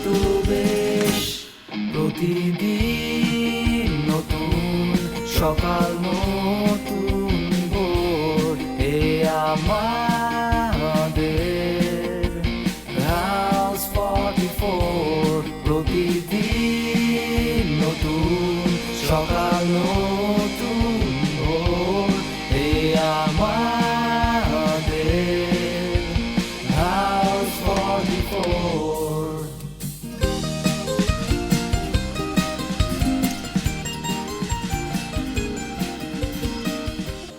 তো বেশ প্রতিদিন নতুন সকাল নতুন ভোর এ আমাদের হাউস 44 প্রতিদিন নতুন সকাল নতুন ভোর এ আমাদের হাউস 44।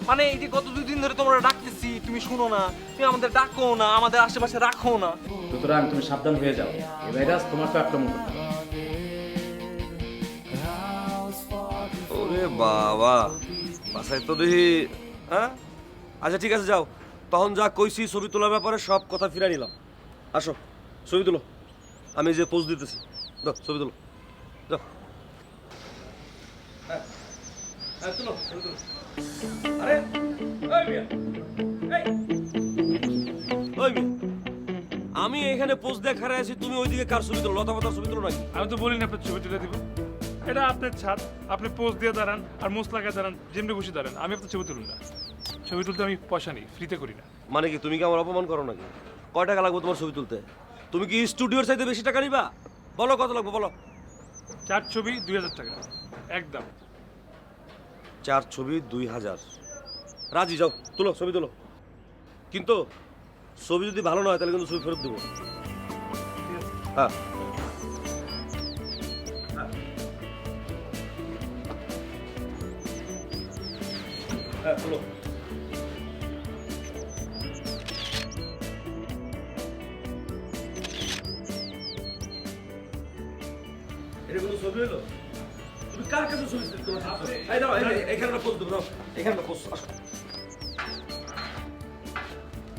মানে এই যে গত 2 দিন ধরে তোমরা ডাকতেছি, তুমি শুনো না, তুমি আমাদের ডাকো না, আমাদের আশেপাশে রাখো না। সুতরাং তুমি সাবধান হয়ে যাও, এই ভাইরাস তোমাকে আক্রমণ করতে পারে। ওরে বাবা, বাসায় তো দেখি। হ্যাঁ আচ্ছা ঠিক আছে, যাও। তখন যা কইছি ছবি তোলার ব্যাপারে সব কথা ফিরে নিলাম। আসো ছবি তুলো, আমি যে পোজ দিতেছি। দাও ছবি তুলো, যাও। হ্যাঁ হ্যাঁ তুলো, ছবি তুলো। আরে ওই মিয়া, এই ওই মিয়া, আমি এখানে পোজ দিয়ে খাড়া আছি, তুমি ওইদিকে কার ছবি তুলো? লতা পাতার ছবি তুলো নাকি? আমি তো বলি না আপনার ছবি তুলে দিব। এটা আপনার ছাদ, আপনি পোজ দিয়ে দাঁড়ান আর মোস লাগায় দাঁড়ান, যেমনি খুশি দাঁড়ান, আমি আপনার ছবি তুলুন না। ছবি তুলতে আমি পয়সা নিই, ফ্রিতে করি না। মানে কি তুমি কি আমার অপমান করো নাকি? কয় টাকা লাগবে তোমার ছবি তুলতে? তুমি কি স্টুডিওর চাইতে বেশি টাকা নিবা? বলো কত লাগবে বলো। 4 ছবি 2000 টাকা একদম। 4 ছবি 2000। রাজি, যাও তুলো, ছবি তুলো। কিন্তু ছবি যদি ভালো না হয় তাহলে কিন্তু ছবি ফেরত দেবো। হ্যাঁ হ্যাঁ তুলো। এটা কোনো ছবি হলো? তুমি কার কাছে ছবি সিলেক্ট করো? এই দাও, এখানে একটা পোস্ট দেবো, এখানে একটা পোস্ট। আসো।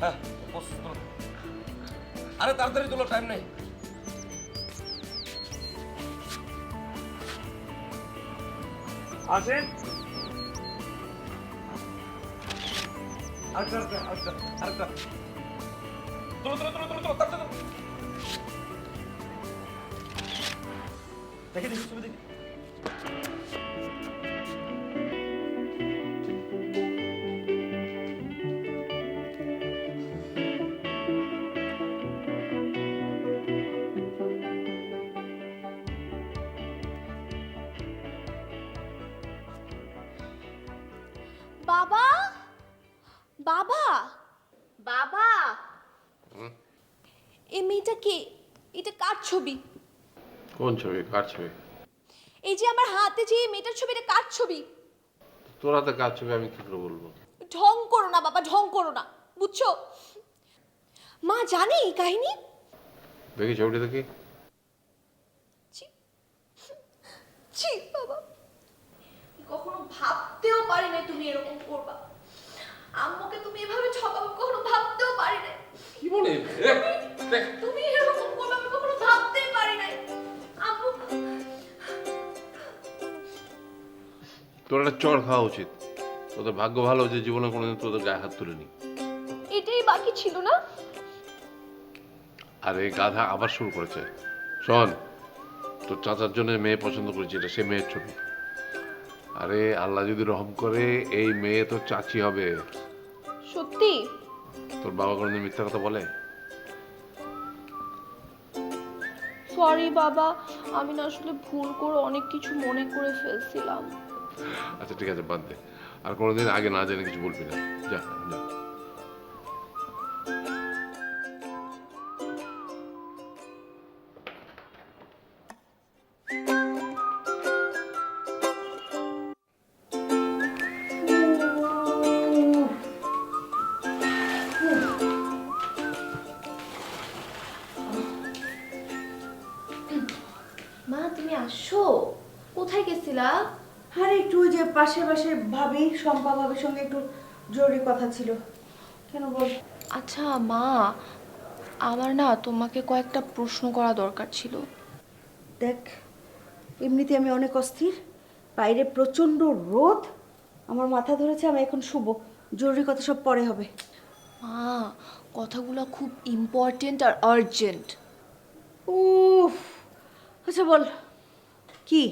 হ্যাঁ পোস্ট তুলো। আরে তাড়াতাড়ি তোলো, টাইম নেই। আসেন। আরেকটা তোলো তোলো তোলো তোলো তোলো, তাড়াতাড়ি তোলো। দেখি দেখি ছবি দেখি। বাবা, বাবা, বাবা, এই মেয়েটা কে? এটা কার ছবি? কোন ছবি? কার ছবি? এই যে আমার হাতে যে এই মেয়েটার ছবি, এটা কার ছবি? তোর হাতে কার ছবি আমি কি করে বলবো? ঢং করো না বাবা, ঢং করো না, বুঝছো? মা জানে এই কাহিনী? দেখি ছবিটা দেখি। ছি, ছি বাবা, কখনো ভাবতেও পারি না তুমি এরকম করবা। আম্মুকে তুমি এভাবে ঠকাবে কখনো ভাবতেও পারি না। কি বলে? তুমি এরকম করবে আমি কখনো ভাবতেই পারি নাই। আম্মু, তোর একটা চড় খাওয়া উচিত। তোদের ভাগ্য ভালো যে জীবনে কোনোদিন তোদের গায়ে হাত তুলিনি। এটাই বাকি ছিল না? আর এই গাধা আবার শুরু করেছে। শোন, তোর চাচার জন্য মেয়ে পছন্দ করেছি, এটা সে মেয়ের ছবি। আরে আল্লাহ যদি রহম করে এই মেয়ে তোর চাচি হবে। সত্যি? তোর বাবা কোনোদিন মিথ্যা কথা বলে? সরি বাবা, আমি না আসলে ভুল করে অনেক কিছু মনে করে ফেলছিলাম। আচ্ছা ঠিক আছে, বাদ দে। আর কোনোদিন আগে না জেনে কিছু বলবি না। যা যা। মা তুমি আসো, কোথায় গেছিলা? আরে একটু ওই যে পাশে পাশে ভাবি, শম্পা ভাবির সঙ্গে একটু জরুরি কথা ছিল। কেন বল? আচ্ছা মা, আমার না তোমাকে কয়েকটা প্রশ্ন করা দরকার ছিল। দেখ, এমনিতে আমি অনেক অস্থির, বাইরে প্রচণ্ড রোদ, আমার মাথা ধরেছে, আমি এখন শুবো। জরুরি কথা সব পরে হবে। মা, কথাগুলো খুব ইম্পর্টেন্ট আর আর্জেন্ট। উফ, আচ্ছা বল কি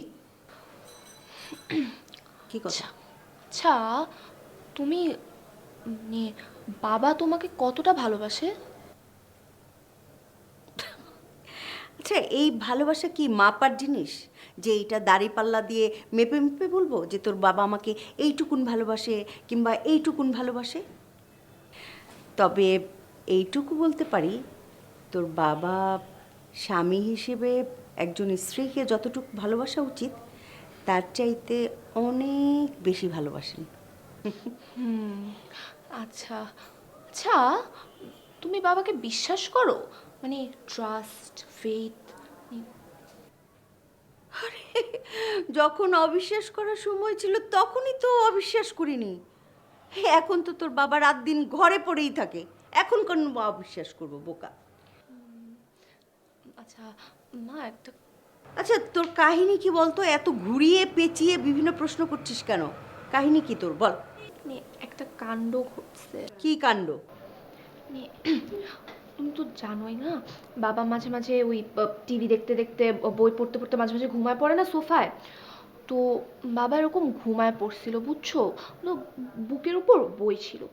কি কথা? আচ্ছা তুমি মানে বাবা তোমাকে কতটা ভালোবাসে? আচ্ছা এই ভালোবাসা কি মাপার জিনিস যে এইটা দাড়িপাল্লা দিয়ে মেপে মেপে বলবো যে তোর বাবা আমাকে এইটুকুন ভালোবাসে কিংবা এইটুকুন ভালোবাসে? তবে এইটুকু বলতে পারি তোর বাবা স্বামী হিসেবে একজন স্ত্রীকে যতটুকু ভালোবাসা উচিত তার চাইতে অনেক বেশি ভালোবাসেন। আচ্ছা আচ্ছা তুমি বাবাকে বিশ্বাস করো, মানে ট্রাস্ট ফেথ? যখন অবিশ্বাস করার সময় ছিল তখনই তো অবিশ্বাস করিনি। এখন তো তোর বাবা রাত দিন ঘরে পড়েই থাকে, এখন কোন অবিশ্বাস করবো বোকা? আচ্ছা মা একটা আচ্ছা তোর কাহিনী কি বলতো? এত ঘুরিয়ে পেঁচিয়ে বিভিন্ন প্রশ্ন করছিস কেন? কাহিনী কি তোর বল? মানে একটা কাণ্ড ঘটছে। কি কাণ্ড? মানে তুমি তো জানোই না, বাবা মাঝে মাঝে ওই টিভি দেখতে দেখতে বই পড়তে পড়তে মাঝে মাঝে ঘুমায় পড়ে না সোফায়। তো বাবা এরকম ঘুমায় পড়ছিল বুঝছো, তো বুকের উপর বই ছিল।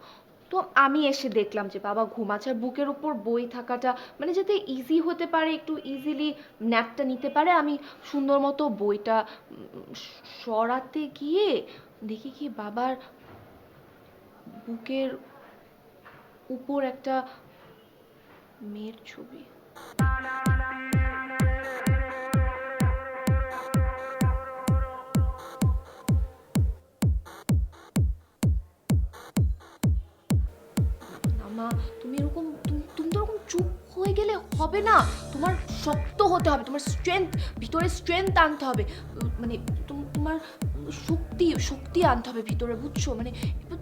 তো আমি এসে দেখলাম যে বাবা ঘুমাচ্ছে, আর বুকের উপর বই থাকাটা মানে যাতে ইজি হতে পারে, একটু ইজিলি ন্যাপটা নিতে পারে, আমি সুন্দর মতো বইটা সরাতে গিয়ে দেখি কি বাবার বুকের উপর একটা মেয়ের ছবি। মা তুমি এরকম তুমি তো এরকম চুপ হয়ে গেলে হবে না, তোমার শক্ত হতে হবে, তোমার ভিতরে স্ট্রেংথ আনতে হবে, মানে তোমার শক্তি আনতে হবে ভিতরে বুঝছো, মানে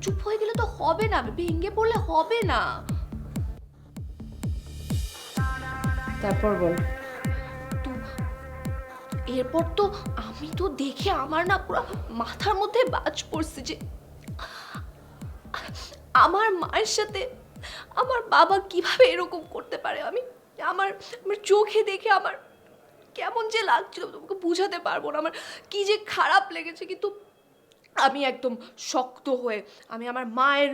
চুপ হয়ে গেলে তো হবে না, ভেঙে পড়লে হবে না। তারপর বল। তো এরপর তো আমি তো দেখে আমার না পুরো মাথার মধ্যে বাজ পড়ছে যে আমার মায়ের সাথে আমার বাবা কিভাবে এরকম করতে পারে। আমি আমার আমার চোখে দেখে আমার কেমন যে লাগছিল তোমাকে বোঝাতে পারবো না, আমার কি যে খারাপ লেগেছে। কিন্তু আমি একদম শক্ত হয়ে আমি আমার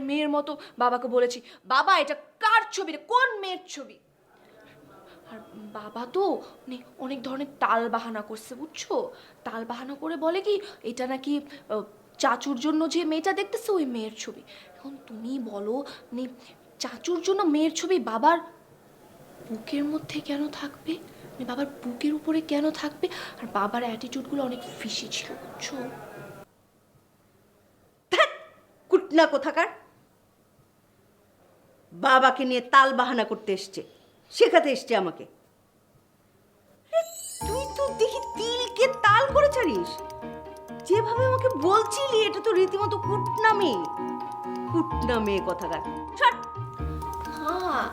মেয়ের মতো বাবাকে বলেছি, বাবা এটা কার ছবি রে, কোন মেয়ের ছবি? আর বাবা তো মানে অনেক ধরনের টাল বাহানা করছে বুঝছো, টাল বাহানা করে বলে কি এটা নাকি চাচুর জন্য যে মেয়েটা দেখতেছে ওই মেয়ের ছবি। এখন তুমি বলো মানে চাচুর জন্য মেয়ের ছবি বাবার বুকের মধ্যে কেন থাকবে, মানে বাবার বুকের উপরে কেন থাকবে? আর বাবার অ্যাটিটিউডগুলো অনেক ফিশি ছিল বুঝছো। কুটনা কোথাকার, বাবাকে নিয়ে তাল বাহানা করতে এসছে, শেখাতে এসছে আমাকে। তুই তো দেখি তিলকে তাল করে ছাড়িস। যেভাবে আমাকে বলছিলি এটা তো রীতিমতো কুটনা মেয়ে কোথাকার। হ্যাঁ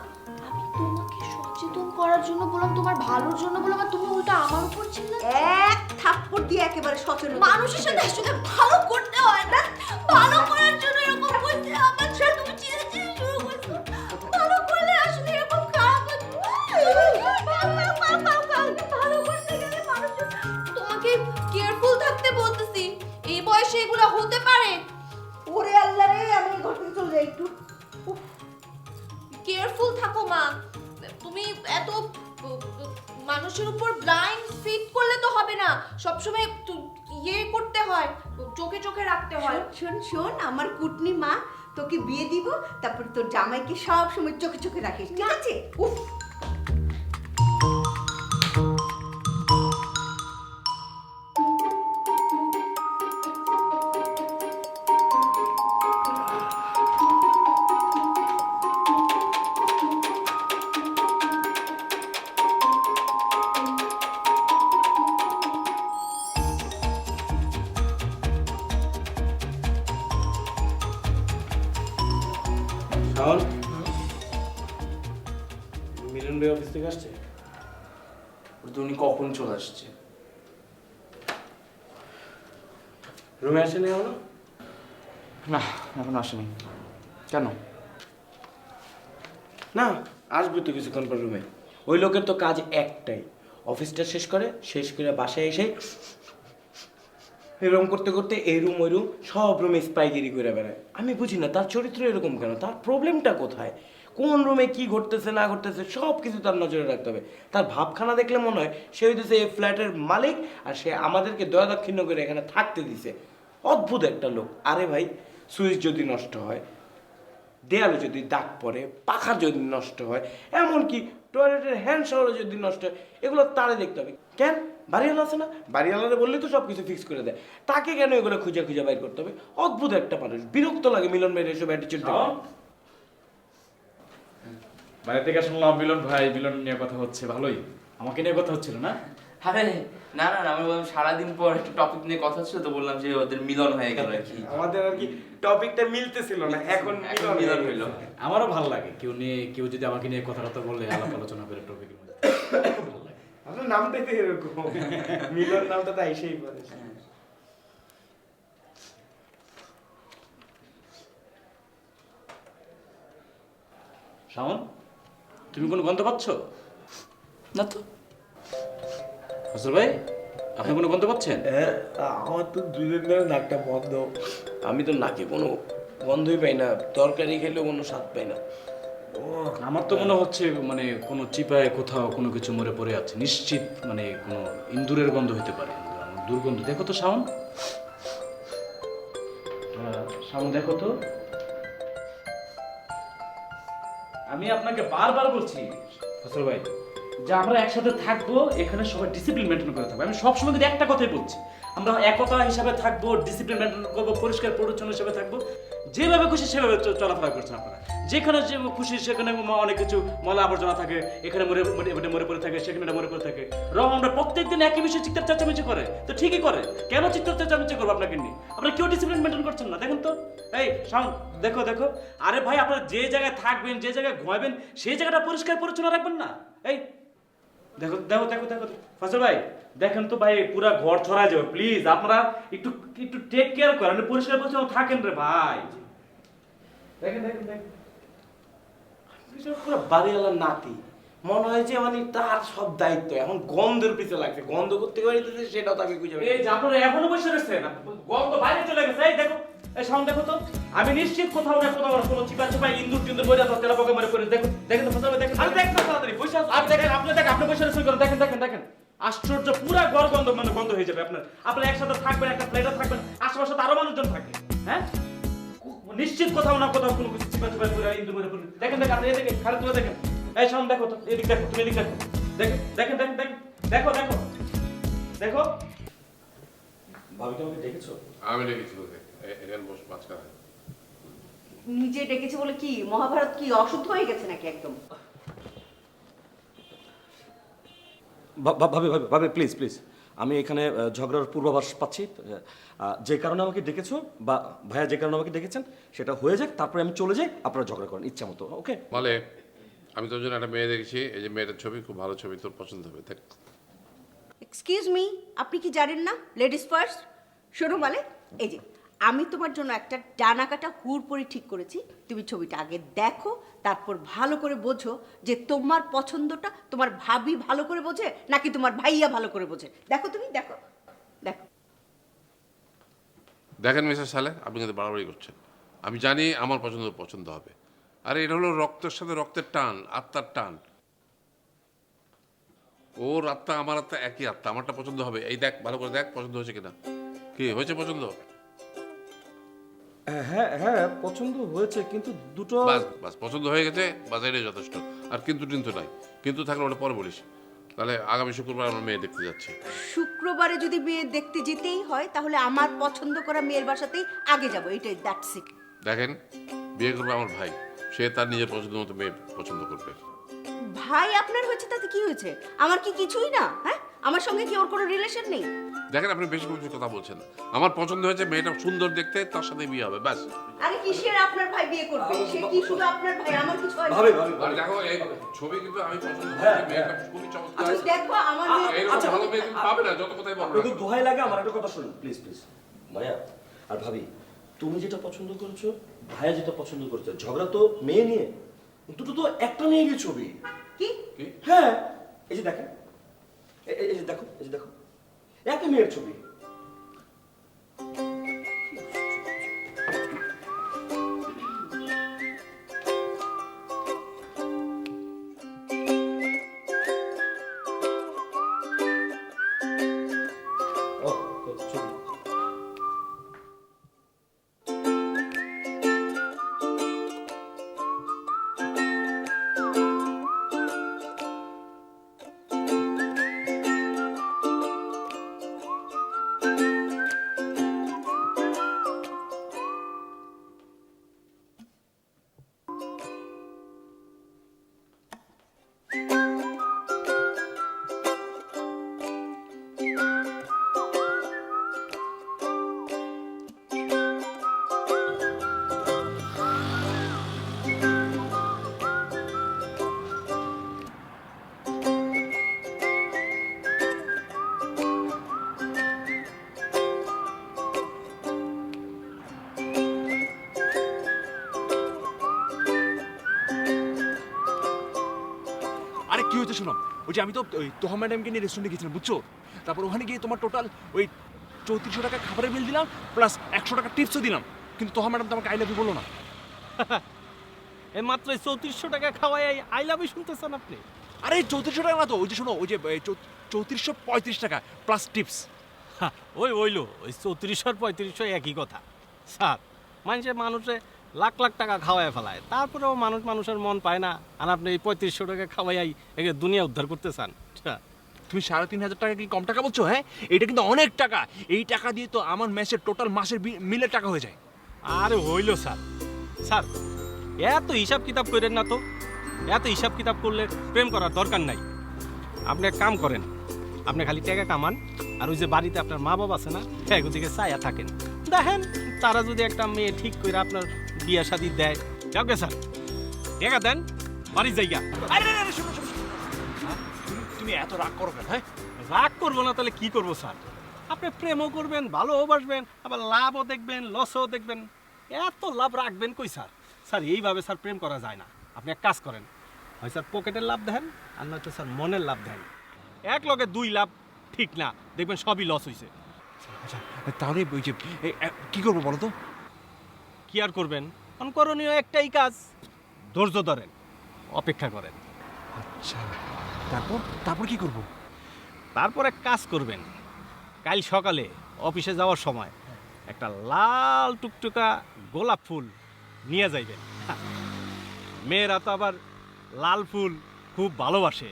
আমি তোমাকে সচেতন করার জন্য বললাম, তোমার ভালোর জন্য বললাম, আর তুমি উল্টা আমার উপর ছিল। এক থাপ্পড় দিয়ে একেবারে সচেতন। মানুষের সাথে আসলে ভালো করতে হয় না, ভালো করার জন্য এরকম করতে আমার সাথে তুমি চিড়ে শুরু করছো। ভালো করলে আসলে এরকম খারাপ হতো। ভালো করতে গেলে মানুষ, তোমাকে কেয়ারফুল থাকতে বলতেছি, এই বয়সে এগুলো হতে পারে। ওরে আল্লাহ রে, আমি ঘর থেকে চলে যাই একটু। কেয়ারফুল থাকো মা, তুমি এত মানুষের উপর ব্লাইন্ড ফিট করলে তো হবে না, সবসময় ইয়ে করতে হয়, চোখে চোখে রাখতে হয়। শোন আমার কুটনি মা, তোকে বিয়ে দিব, তারপর তোর জামাইকে সব সময় চোখে চোখে রাখিস, ঠিক আছে? উফ। শাওন, মিলন ভাই অফিস থেকে আসছে? তো উনি কখন চলে আসছে? রুমে আসেনি এখনো? না এখন আসেনি। কেন? না, আসবে তো কিছুক্ষণ পর রুমে। ওই লোকের তো কাজ একটাই, অফিসটা শেষ করে বাসায় এসে এরকম করতে করতে এই রুম ওই রুম সব রুমে স্পাইগিরি করে বেড়ায়। আমি বুঝি না তার চরিত্র এরকম কেন, তার প্রবলেমটা কোথায়, কোন রুমে কি ঘটতেছে না ঘটতেছে সব কিছু তার নজরে রাখতে হবে। তার ভাবখানা দেখলে মনে হয় সে হইতেছে এই ফ্ল্যাটের মালিক আর সে আমাদেরকে দয়া দাক্ষিণ্য করে এখানে থাকতে দিছে। অদ্ভুত একটা লোক। আরে ভাই, সুইচ যদি নষ্ট হয়, দেয়ালে যদি দাগ পড়ে, পাখা যদি নষ্ট হয়, এমনকি টয়লেটের হ্যান্ড শাওয়ারও যদি নষ্ট হয়, এগুলো তারে দেখতে হবে। কেন? বাড়িওয়ালা আছে না, বাড়িওয়ালারে বললে তো সব কিছু ফিক্স করে দেয়, তাকে কেন এগুলো খুঁজে খুঁজে বাইর করতে হবে? অদ্ভুত একটা মানুষ, বিরক্ত লাগে মিলন ভাইয়ের এসব অ্যাটিচিউড দেখে। বাইরে থেকে শুনলাম মিলন নিয়ে কথা হচ্ছে, ভালোই। আমাকে নিয়ে কথা হচ্ছিল না? আরে না না না, আমি বললাম সারাদিন পর একটা টপিক নিয়ে কথা ছিল তো বললাম যে ওদের মিলন হয়ে গেল আর কি। আমাদের আর কি টপিকটা মিলতেছিল না, এখন মিলন হইলো। আমারও ভালো লাগে কেউ যদি আমাকে নিয়ে কথা বললে আলাপ আলোচনা করে টপিকের মধ্যে ভালো লাগে। আপনার নামটাই তো এরকম, মিলন নামটা তো এসেই পড়ে। শাওন, তুমি কোনো গন্ধ পাচ্ছ? না তো। ফসল ভাই, আপনি কোনো গন্ধ পাচ্ছেন? হ্যাঁ, আমার তো 2 দিন ধরে নাকটা বন্ধ। আমি তো নাকে কোনো গন্ধই পাই না, তরকারি খেলেও কোনো স্বাদ পাই না। আমার তো মনে হচ্ছে মানে কোনো চিপায় কোথাও কোনো কিছু মরে পড়ে আছে, নিশ্চিত মানে কোনো ইন্দুরের গন্ধ হতে পারে, দুর্গন্ধ। দেখো তো শাওন, শাওন দেখো তো। আমি আপনাকে বারবার বলছি ফসল ভাই যে আমরা একসাথে থাকবো, এখানে সবাই ডিসিপ্লিন মেনটেন করে থাকবো। আমি সবসময় কিন্তু একটা কথাই বলছি, আমরা একতা হিসাবে থাকবো, ডিসিপ্লিন মেনটেন করবো, পরিষ্কার পরিচ্ছন্ন হিসাবে থাকবো। যেভাবে খুশি সেভাবে চলাফেরা করছেন আপনারা। যেখানে যে খুশি সেখানে অনেক কিছু ময়লা আবর্জনা থাকে, এখানে মরে পড়ে থাকে, সেখানে মরে পড়ে থাকে। আমরা প্রত্যেকদিন একই বিষয়ে চিৎকার চেঁচামেচি করে, তো ঠিকই করে, কেন চিৎকার চেঁচামেচি করবো আপনাকে নিয়ে? আপনারা কেউ ডিসিপ্লিন মেনটেন করছেন না, দেখুন তো। এই শাওন, দেখো দেখো। আরে ভাই, আপনারা যে জায়গায় থাকবেন, যে জায়গায় ঘুমাবেন, সেই জায়গাটা পরিষ্কার পরিচ্ছন্ন রাখবেন না? এই দেখো দেখো দেখো দেখো ফসল ভাই, দেখেন তো ভাই, পুরা ঘর ছড়ায় যাবে। প্লিজ আপনারা একটু একটু টেক কেয়ার করেন, পরিষ্কার পরিচ্ছন্ন থাকেন রে ভাই। দেখেন দেখেন দেখেন, পুরো বাড়িওয়ালার নাতি, মনে হয় যে মানে তার সব দায়িত্ব এখন গন্ধের পিছে লাগছে, গন্ধ করতে পারিতেছে সেটাও তাকে খুঁজে এই যে আপনারা এখনো বসে রয়েছেন, গন্ধ বাইরে চলে গেছে। এই দেখো, এই সাউন্ড দেখো তো। আমি নিশ্চিত কোথাও না কোথাও কোনো চিপা চিপা ইন্দুর টিন্দুর বইরা তো তেলা পোকা মেরে করে। দেখো দেখেন তো ফসল ভাই, দেখেন। আরে দেখ না তাড়াতাড়ি, বসে আছো। আপনি দেখেন, আপনি বসে রয়েছেন, দেখেন দেখেন দেখেন। আশ্চর্য, পুরা ঘর গন্ধ মানে বন্ধ হয়ে যাবে আপনার। আপনারা একসাথে থাকবেন, একটা প্লেটে থাকবেন, আশেপাশে তো আরো মানুষজন থাকে। হ্যাঁ, নিশ্চিত কোথাও না কোথাও কোনো কিছু চিপা চিপা করে ইন্দুর মেরে করে। দেখেন দেখেন, আপনি এদিকে খালি তুলে দেখেন। এই সাউন্ড দেখো তো, এদিক দেখো, তুমি এদিক দেখো। দেখেন দেখেন দেখেন দেখেন, দেখো দেখো দেখো। ভাবিকে আমাকে ডেকেছো? আমি রেখেছি তোকে, এখানে বস মাঝখানে। নিজে ডেকেছে বলে কি মহাভারত কি অশুদ্ধ হয়ে গেছে নাকি একদম? ভাবি ভাবি ভাবি প্লিজ প্লিজ, আমি এখানে ঝগড়ার পূর্বাভাস পাচ্ছি। যে কারণে আমাকে ডেকেছো বা ভাইয়া যে কারণে আমাকে ডেকেছেন সেটা হয়ে যাক, তারপরে আমি চলে যাই, আপনারা ঝগড়া করেন ইচ্ছা মতো। ওকে বলে, আমি তোর জন্য একটা মেয়ে দেখেছি, এই যে মেয়েটার ছবি খুব ভালো ছবি, তোর পছন্দ হবে, দেখ। এক্সকিউজ মি, আপনি কি জানেন না লেডিস ফার্স্ট? শোনো বলে, এই যে আমি তোমার জন্য একটা ডানা কাটা হুড়পড়ি ঠিক করেছি, তুমি ছবিটা আগে দেখো, তারপর ভালো করে বোঝো যে তোমার পছন্দটা তোমার ভাবি ভালো করে বোঝে নাকি তোমার ভাইয়া ভালো করে বোঝে। দেখো তুমি, দেখো দেখো। দেখেন মিস্টার সালে, আপনি কিন্তু বাড়াবাড়ি করছেন। আমি জানি আমার পছন্দ হবে। আরে এটা হলো রক্তের সাথে রক্তের টান, আত্মার টান। ওর আত্মা আমার আত্মা একই আত্মা, আমারটা পছন্দ হবে। এই দেখ, ভালো করে দেখ পছন্দ হয়েছে কিনা। কি হয়েছে পছন্দ? হ্যাঁ হ্যাঁ পছন্দ হয়েছে, কিন্তু দুটো বাস বাস, পছন্দ হয়ে গেছে, বাস এটাই যথেষ্ট। আর কিন্তু নাই, কিন্তু থাকলে ওটা পরে বলিস। তাহলে আগামী শুক্রবার আমরা মেয়ে দেখতে যাচ্ছি। শুক্রবারে যদি মেয়ে দেখতে যেতেই হয় তাহলে আমার পছন্দ করা মেয়ের বাসাতেই আগে যাবো, এটাই দ্যাটস ইট। দেখেন, বিয়ে করবে আমার ভাই, সে তার নিজের পছন্দ মতো মেয়ে পছন্দ করবে। ভাই আপনার হয়েছে তাতে কি হয়েছে? আমার কি কিছুই না? হ্যাঁ, আমার সঙ্গে কি ওর কোনো রিলেশন নেই? দেখেন, আপনি বেশি কিছু কথা বলছেন। আমার পছন্দ হয়েছে, মেয়েটা সুন্দর দেখতে, তার সাথে বিয়ে হবে, ব্যাস। আরে কিসের আপনার ভাই বিয়ে করবে? সে কি শুধু আপনার ভাই? আমার কিছু হয় না। ভাবি ভাবি আর দেখো, এই ছবি কিন্তু আমি পছন্দ করেছি, মেয়েটা খুবই চমৎকার। আচ্ছা দেখো, আমার মেয়ে- এরকম ভালো মেয়ে তুমি পাবে না, যত কথাই বলো। আপনাকে দোহাই লাগে, আমার একটা কথা শুনুন প্লিজ প্লিজ। ভাইয়া আর ভাবি, তুমি যেটা পছন্দ করেছো, ভাইয়া যেটা পছন্দ করেছে, ঝগড়া তো মেয়ে নিয়ে, দুটো তো একটা নিয়ে গিয়ে ছবি। কি? হ্যাঁ, এই যে দেখেন, এই যে দেখো, এই যে দেখো, একই মেয়ের ছবি। ও, ছবি। আরে কি হয়েছে শোনো, ওই যে আমি তো ওই তোহা ম্যাডামকে নিয়ে রেস্টুরেন্টে গেছিলাম বুঝছো, তারপর ওখানে গিয়ে তোমার টোটাল ওই 3400 টাকা খাবারের বিল দিলাম প্লাস 100 টাকা টিপসও দিলাম, কিন্তু তোহা ম্যাডাম তো আমাকে আই লাভ ইউ বললো না। এই মাত্র 3400 টাকা খাওয়াই আই লাভ ইউ শুনতেছেন আপনি? আরে 3400 টাকা না তো, ওই যে শোনো, ওই যে 3435 টাকা প্লাস টিপস। ওই ওইলো ওই 3400 আর 3500 একই কথা স্যার। মানুষে লাখ লাখ টাকা খাওয়াই ফেলায়, তারপরেও মানুষের মন পায় না, আর আপনি এই 3500 টাকা খাওয়াই একে দুনিয়া উদ্ধার করতে চান? তুমি 3500 টাকা কি কম টাকা বলছো? হ্যাঁ, এটা কিন্তু অনেক টাকা। এই টাকা দিয়ে তো আমার ম্যাচের টোটাল মাসের মিলের টাকা হয়ে যায়। আরে হইলো স্যার, স্যার এত হিসাব কিতাব করেন না তো, এত হিসাব কিতাব করলে প্রেম করার দরকার নাই। আপনি এক কাম করেন, আপনি খালি টাকা কামান, আর ওই যে বাড়িতে আপনার মা বাবা আছে না, ওদিকে চায়া থাকেন, দেখেন তারা যদি একটা মেয়ে ঠিক করে আপনার বিয়া শাদি দেয়, যাবে স্যার টাকা দেন, বাড়ির জায়গা। আরে শোনো শোনো, তুমি এত রাগ করো কেন? হ্যাঁ, রাগ করবো না তাহলে কি করবো স্যার? আপনি প্রেমও করবেন, ভালোবাসবেন, আবার লাভও দেখবেন, লসও দেখবেন, এত লাভ রাখবেন কই স্যার? স্যার এইভাবে স্যার প্রেম করা যায় না। আপনি এক কাজ করেন, হয় স্যার পকেটের লাভ দেন, আর নয়তো স্যার মনের লাভ দেন। এক লগে দুই লাভ ঠিক না, দেখবেন সবই লস হয়েছে। আচ্ছা তাহলে ওই যে কি করবো বলো তো? কি আর করবেন, করণীয় একটাই কাজ, ধৈর্য ধরেন, অপেক্ষা করেন। আচ্ছা তারপর তারপর কি করবো? তারপর এক কাজ করবেন, কাল সকালে অফিসে যাওয়ার সময় একটা লাল টুকটুকা গোলাপ ফুল নিয়ে যাইবেন। মেয়েরা তো আবার লাল ফুল খুব ভালোবাসে,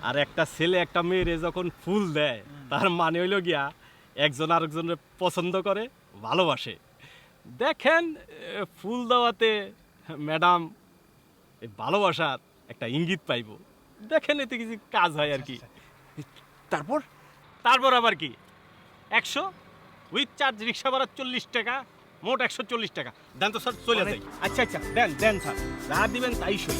আর একটা ছেলে একটা মেয়েরে যখন ফুল দেয় তার মানে হইল গিয়া একজন আরেকজনের পছন্দ করে, ভালোবাসে। দেখেন ফুল দেওয়াতে ম্যাডাম এই ভালোবাসার একটা ইঙ্গিত পাইব, দেখেন এতে কিছু কাজ হয় আর কি। তারপর তারপর আবার কি 100 উইথ চার্জ, রিক্সা ভাড়া 40 টাকা, মোট 140 টাকা দেন তো স্যার, চলে যাই। আচ্ছা আচ্ছা দেন দেন স্যার, যা দিবেন তাই সই।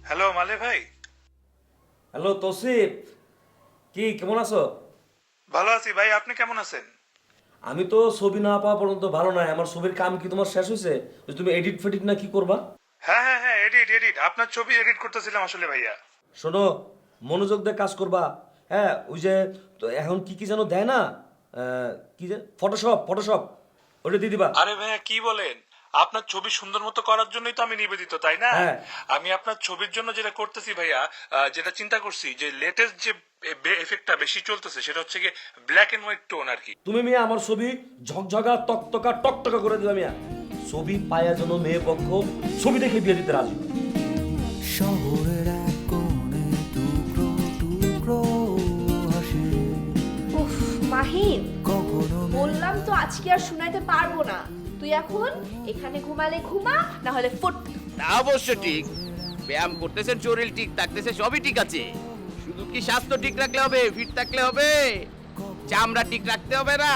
হ্যালো মালে ভাই। হ্যালো তৌসিফ, কি কেমন আছো? ভালো আছি ভাই, আপনি কেমন আছেন? আমি তো ছবি না পাওয়া পর্যন্ত ভালো নাই। আমার ছবির কাম কি তোমার শেষ হয়েছে? তুমি এডিট ফেডিট না কি করবা? হ্যাঁ হ্যাঁ হ্যাঁ, এডিট আপনার ছবি এডিট করতেছিলাম আসলে ভাইয়া। শোনো, মনোযোগ দিয়ে কাজ করবা। হ্যাঁ, ওই যে তো এখন কি কি যেন দেয় না, কি যে ফটোশপ ওটা দিয়ে দিবা। আরে ভাইয়া কি বলেন, আপনার ছবি সুন্দর মতো করার জন্যই তো আমি নিবেদিত, তাই না? হ্যাঁ। আমি আপনার ছবির জন্য যেটা করতেছি ভাইয়া, যেটা চিন্তা করছি যে লেটেস্ট যে এফেক্টটা বেশি চলতেছে সেটা হচ্ছে কি ব্ল্যাক এন্ড হোয়াইট টোন আর কি। তুমি মিয়া আমার ছবি ঝকঝকা তকতকা টকটকা করে দিবা মিয়া। ছবি পায়া যেন মেয়ে পক্ষ ছবি দেখে বিয়ে দিতে রাজি। শহরের এক কোণে টুকরো টুকরো হাসি। উফ মাহিন, কখনো বললাম তো আজকে আর শুনাইতে পারবো না। তুই এখন এখানে ঘুমালে ঘুমা, না হলে ফুট। তা অবশ্য ঠিক, ব্যায়াম করতেছেন, শরীর ঠিক থাকতেছে, সবই ঠিক আছে। শুধু কি স্বাস্থ্য ঠিক রাখলে হবে, ফিট থাকলে হবে, চামড়া ঠিক রাখতে হবে না?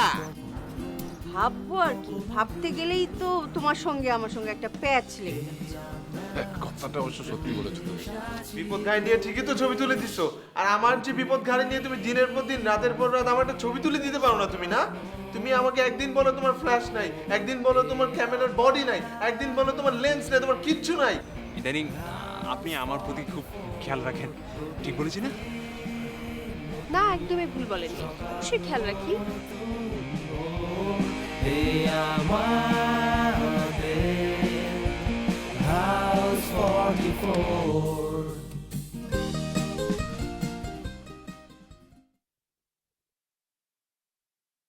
ভাববো আর কি, ভাবতে গেলেই তো তোমার সঙ্গে আমার সঙ্গে একটা প্যাচ লেগে যাচ্ছে। কথাটা অবশ্য সত্যি বলেছো তুমি। বিপদ ঘাড়ি নিয়ে ঠিকই তো ছবি তুলে দিছো, আর আমার যে বিপদ ঘাড়ি নিয়ে তুমি দিনের পর দিন রাতের পর রাত আমার একটা ছবি তুলে দিতে পারো না তুমি, না? তুমি আমাকে একদিন বলো তোমার ফ্ল্যাশ নাই, একদিন বলো তোমার ক্যামেরার বডি নাই, একদিন বলো তোমার লেন্স নাই, তোমার কিচ্ছু নাই। ইদানিং আপনি আমার প্রতি খুব খেয়াল রাখেন, ঠিক বলেছি না? না, একদমই ভুল বলেননি, অবশ্যই খেয়াল রাখি। House 44